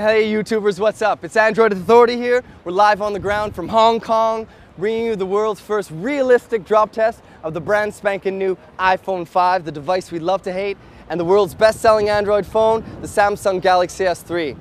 Hey YouTubers, what's up? It's Android Authority here. We're live on the ground from Hong Kong, bringing you the world's first realistic drop test of the brand spanking new iPhone 5, the device we love to hate, and the world's best-selling Android phone, the Samsung Galaxy S3.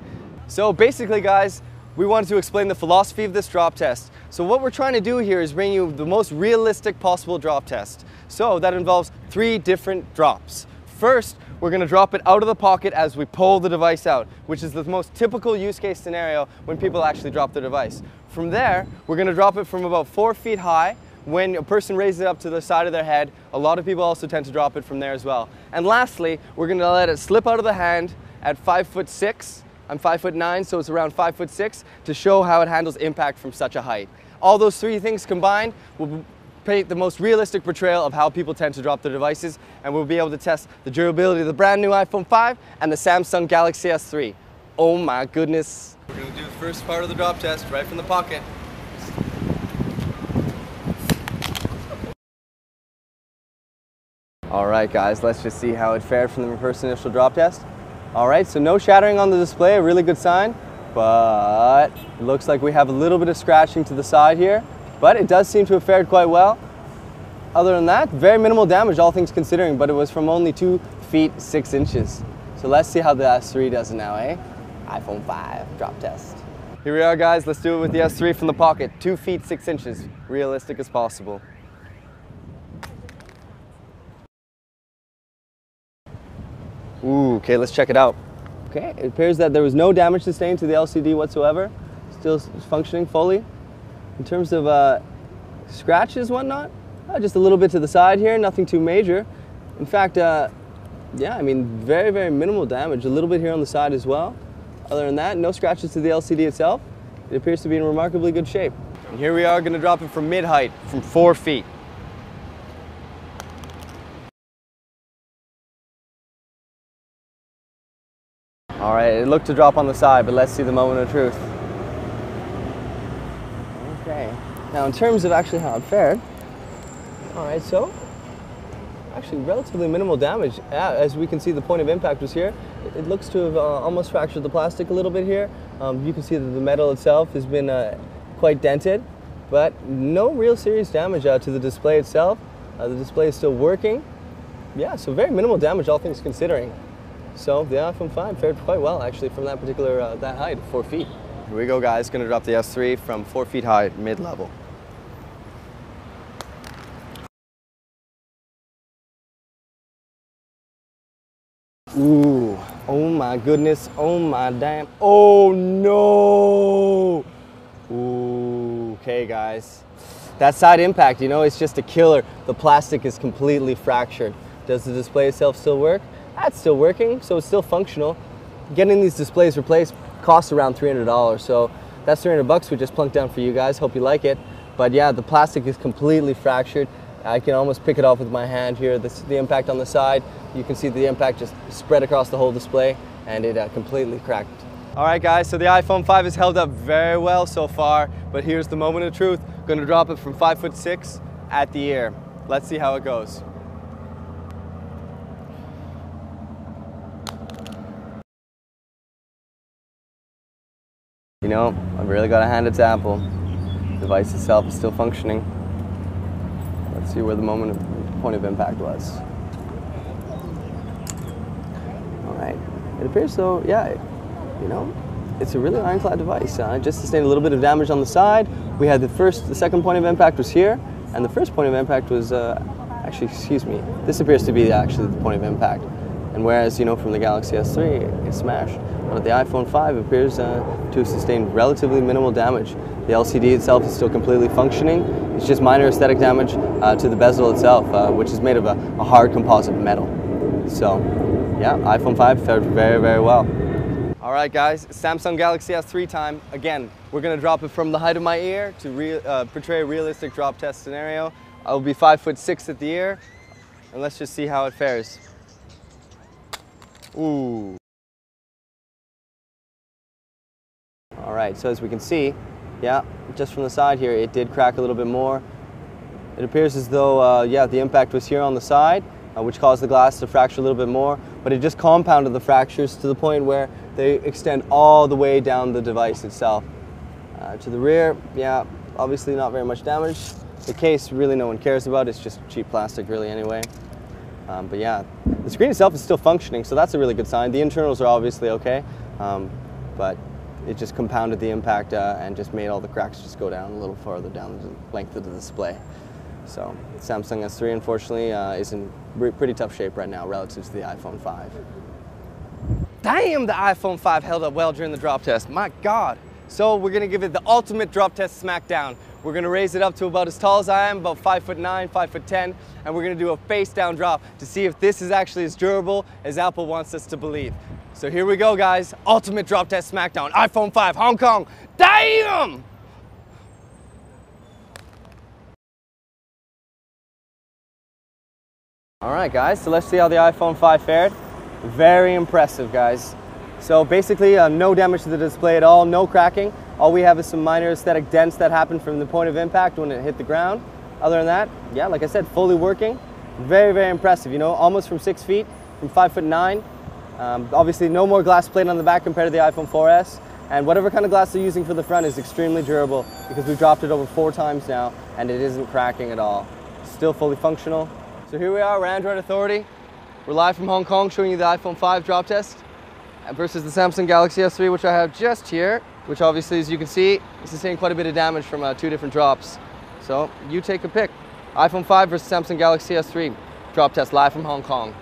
So basically guys, we wanted to explain the philosophy of this drop test. So what we're trying to do here is bring you the most realistic possible drop test. So that involves 3 different drops. First, we're going to drop it out of the pocket as we pull the device out, which is the most typical use case scenario when people actually drop their device. From there, we're going to drop it from about 4 feet high. When a person raises it up to the side of their head, a lot of people also tend to drop it from there as well. And lastly, we're going to let it slip out of the hand at 5'6". I'm 5'9", so it's around 5'6", to show how it handles impact from such a height. All those 3 things combined will paint the most realistic portrayal of how people tend to drop their devices, and we'll be able to test the durability of the brand new iPhone 5 and the Samsung Galaxy S3. Oh my goodness. We're going to do the first part of the drop test right from the pocket. Alright guys, let's just see how it fared from the first initial drop test. Alright, so no shattering on the display, a really good sign, but it looks like we have a little bit of scratching to the side here. But it does seem to have fared quite well. Other than that, very minimal damage, all things considering, but it was from only 2 feet 6 inches. So let's see how the S3 does it now, eh? iPhone 5 drop test. Here we are guys, let's do it with the S3 from the pocket. 2 feet 6 inches, realistic as possible. Ooh, okay, let's check it out. Okay, it appears that there was no damage sustained to the LCD whatsoever. Still functioning fully. In terms of scratches, whatnot, just a little bit to the side here, nothing too major. In fact, yeah, I mean, very, very minimal damage. A little bit here on the side as well. Other than that, no scratches to the LCD itself. It appears to be in remarkably good shape. And here we are going to drop it from mid-height, from 4 feet. All right, it looked to drop on the side, but let's see the moment of truth. Okay, now in terms of actually how it fared, all right, so actually relatively minimal damage. As we can see, the point of impact was here. It looks to have almost fractured the plastic a little bit here. You can see that the metal itself has been quite dented, but no real serious damage to the display itself. The display is still working. Yeah, so very minimal damage, all things considering. So the iPhone 5 fared quite well actually from that particular, that height, 4 feet. Here we go guys, gonna drop the S3 from 4 feet high, mid-level. Ooh, oh my goodness, oh my damn, oh no! Ooh, okay guys. That side impact, you know, it's just a killer. The plastic is completely fractured. Does the display itself still work? That's still working, so it's still functional. Getting these displays replaced costs around $300, so that's $300 we just plunked down for you guys. Hope you like it. But yeah, the plastic is completely fractured. I can almost pick it off with my hand here. The impact on the side, you can see the impact just spread across the whole display, and it completely cracked. All right guys, so the iPhone 5 has held up very well so far, but here's the moment of truth. Going to drop it from 5'6" at the ear. Let's see how it goes. You know, I've really got to hand it to Apple. The device itself is still functioning. Let's see where the point of impact was. All right, it appears though, yeah, you know, it's a really ironclad device. It just sustained a little bit of damage on the side. We had the second point of impact was here, and the first point of impact was, actually, excuse me, this appears to be actually the point of impact. And whereas, you know, from the Galaxy S3, it smashed. But the iPhone 5 appears to have sustained relatively minimal damage. The LCD itself is still completely functioning. It's just minor aesthetic damage to the bezel itself, which is made of a hard composite metal. So, yeah, iPhone 5 fared very, very well. All right, guys, Samsung Galaxy S3 time. Again, we're going to drop it from the height of my ear to portray a realistic drop test scenario. I'll be 5'6" at the ear, and let's just see how it fares. Ooh. All right, so as we can see, yeah, just from the side here, it did crack a little bit more. It appears as though, yeah, the impact was here on the side, which caused the glass to fracture a little bit more, but it just compounded the fractures to the point where They extend all the way down the device itself. To the rear, yeah, obviously not very much damage. The case, really no one cares about. It's just cheap plastic really anyway. But yeah, the screen itself is still functioning, so that's a really good sign. The internals are obviously okay, but it just compounded the impact and just made all the cracks just go down a little farther down the length of the display. So Samsung S3 unfortunately is in pretty tough shape right now relative to the iPhone 5. Damn, the iPhone 5 held up well during the drop test, my God. So we're gonna give it the ultimate drop test smackdown. We're gonna raise it up to about as tall as I am, about 5'9", 5'10", and we're gonna do a face down drop to see if this is actually as durable as Apple wants us to believe. So here we go, guys. Ultimate drop test smackdown, iPhone 5, Hong Kong. Damn! All right, guys, so let's see how the iPhone 5 fared. Very impressive, guys. So basically, no damage to the display at all, no cracking. All we have is some minor aesthetic dents that happened from the point of impact when it hit the ground. Other than that, yeah, like I said, fully working. Very, very impressive, you know, almost from 6 feet, from 5'9". Obviously, no more glass plate on the back compared to the iPhone 4S. And whatever kind of glass they're using for the front is extremely durable because we've dropped it over 4 times now and it isn't cracking at all. Still fully functional. So here we are, we're Android Authority. We're live from Hong Kong showing you the iPhone 5 drop test versus the Samsung Galaxy S3, which I have just here, which obviously, as you can see, is sustained quite a bit of damage from 2 different drops. So you take a pick. iPhone 5 versus Samsung Galaxy S3 drop test live from Hong Kong.